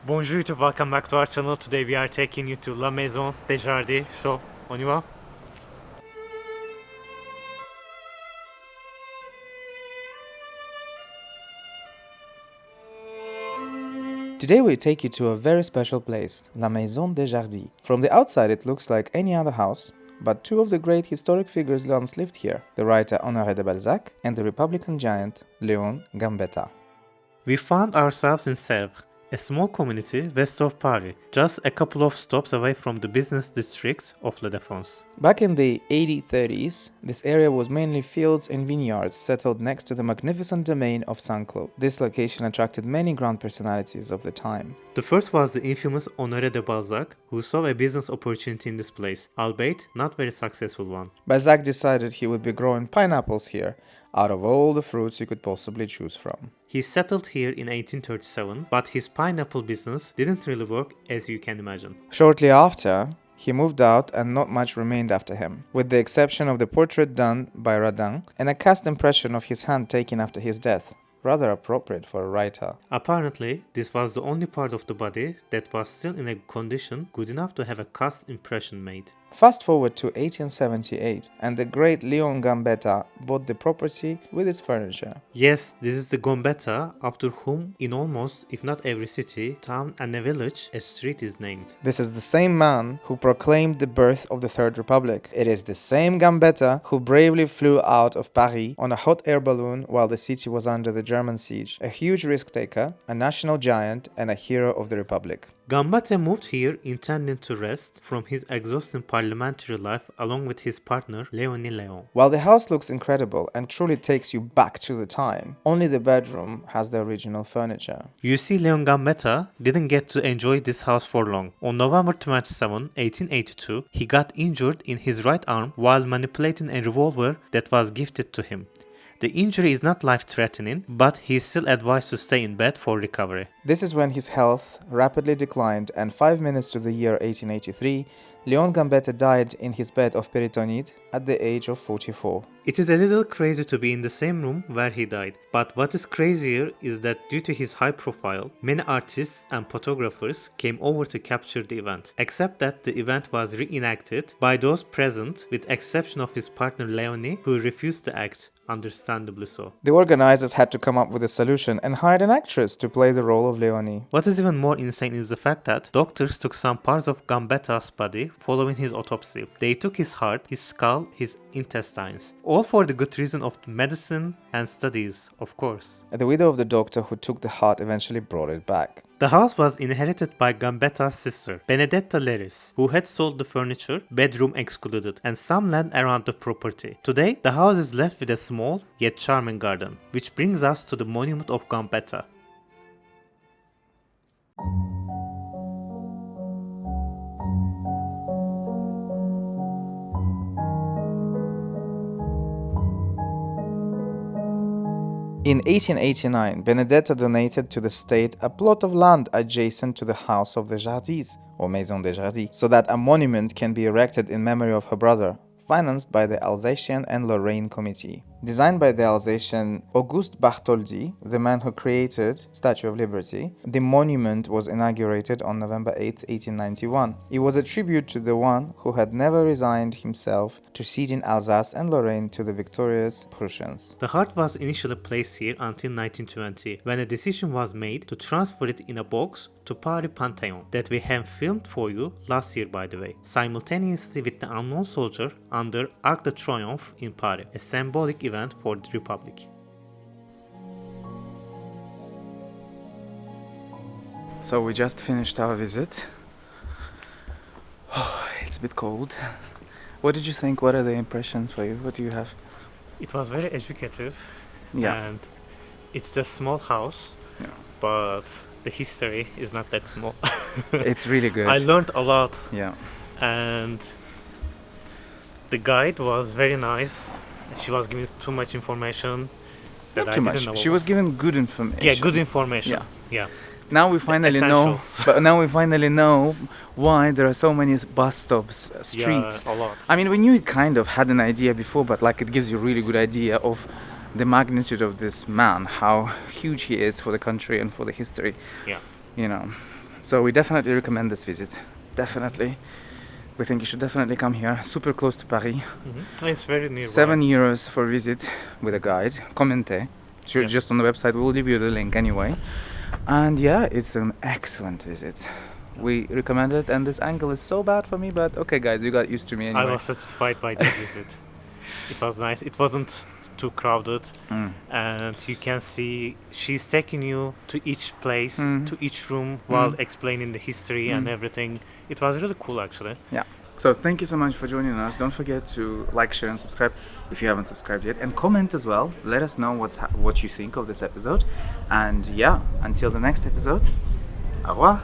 Bonjour to welcome back to our channel. Today we are taking you to La Maison de Jardies. So, on y va? Today we take you to a very special place, La Maison des Jardies. From the outside it looks like any other house, but two of the great historic figures once lived here, the writer Honoré de Balzac and the Republican giant Léon Gambetta. We found ourselves in Sèvres, a small community west of Paris, just a couple of stops away from the business district of Île-de-France. Back in the 1830s, this area was mainly fields and vineyards settled next to the magnificent domain of Saint-Cloud. This location attracted many grand personalities of the time. The first was the infamous Honoré de Balzac, who saw a business opportunity in this place, albeit not very successful one. Balzac decided he would be growing pineapples here, out of all the fruits you could possibly choose from. He settled here in 1837, but his pineapple business didn't really work as you can imagine. Shortly after, he moved out and not much remained after him, with the exception of the portrait done by Rodin and a cast impression of his hand taken after his death. Rather appropriate for a writer. Apparently, this was the only part of the body that was still in a condition good enough to have a cast impression made. Fast forward to 1878, and the great Léon Gambetta bought the property with its furniture. Yes, this is the Gambetta, after whom in almost, if not every city, town and a village, a street is named. This is the same man who proclaimed the birth of the Third Republic. It is the same Gambetta who bravely flew out of Paris on a hot air balloon while the city was under the German siege. A huge risk taker, a national giant, and a hero of the Republic. Gambetta moved here intending to rest from his exhausting parliamentary life along with his partner Léon. While the house looks incredible and truly takes you back to the time, only the bedroom has the original furniture. You see, Léon Gambetta didn't get to enjoy this house for long. On November 27, 1882, he got injured in his right arm while manipulating a revolver that was gifted to him. The injury is not life-threatening, but he is still advised to stay in bed for recovery. This is when his health rapidly declined, and 5 minutes to the year 1883, Léon Gambetta died in his bed of peritonite at the age of 44. It is a little crazy to be in the same room where he died, but what is crazier is that due to his high profile, many artists and photographers came over to capture the event, except that the event was reenacted by those present with exception of his partner Léonie, who refused to act. Understandably so. The organizers had to come up with a solution and hired an actress to play the role of Léonie. What is even more insane is the fact that doctors took some parts of Gambetta's body following his autopsy. They took his heart, his skull, his intestines. All for the good reason of medicine and studies, of course. The widow of the doctor who took the heart eventually brought it back. The house was inherited by Gambetta's sister, Benedetta Leris, who had sold the furniture, bedroom excluded, and some land around the property. Today, the house is left with a small yet charming garden, which brings us to the monument of Gambetta. In 1889, Benedetta donated to the state a plot of land adjacent to the house of the Jardies, or Maison des Jardies, so that a monument can be erected in memory of her brother, financed by the Alsatian and Lorraine Committee. Designed by the Alsatian Auguste Bartholdi, the man who created Statue of Liberty, the monument was inaugurated on November 8, 1891. It was a tribute to the one who had never resigned himself to ceding Alsace and Lorraine to the victorious Prussians. The heart was initially placed here until 1920, when a decision was made to transfer it in a box to Paris Pantheon, that we have filmed for you last year by the way, simultaneously with the unknown soldier under Arc de Triomphe in Paris, a symbolic event for the Republic. So we just finished our visit. Oh, it's a bit cold. What did you think? What are the impressions for you? What do you have? It was very educative, Yeah. and it's a small house, Yeah. but the history is not that small. It's really good. I learned a lot, Yeah. and the guide was very nice. She was giving too much information that Not I too didn't much. know. She was given good information. Yeah, good information. Yeah. Yeah. Now we finally know. Essentials. But now we finally know why there are so many bus stops, streets. Yeah, a lot. I mean, we knew it kind of had an idea before, but like it gives you a really good idea of the magnitude of this man, how huge he is for the country and for the history. Yeah. You know, So we definitely recommend this visit. Definitely. We think you should definitely come here. Super close to Paris. It's very nearby. €7 for visit with a guide. Commente. Yeah. Just on the website. We'll leave you the link anyway. And yeah, it's an excellent visit. We recommend it, and this angle is so bad for me, but okay guys, you got used to me anyway. I was satisfied by the visit. It was nice. It wasn't too crowded, and you can see she's taking you to each place, to each room, while explaining the history and everything. It was really cool, actually. Yeah. So thank you so much for joining us. Don't forget to like, share, and subscribe if you haven't subscribed yet, and comment as well. Let us know what you think of this episode. And yeah, until the next episode, au revoir.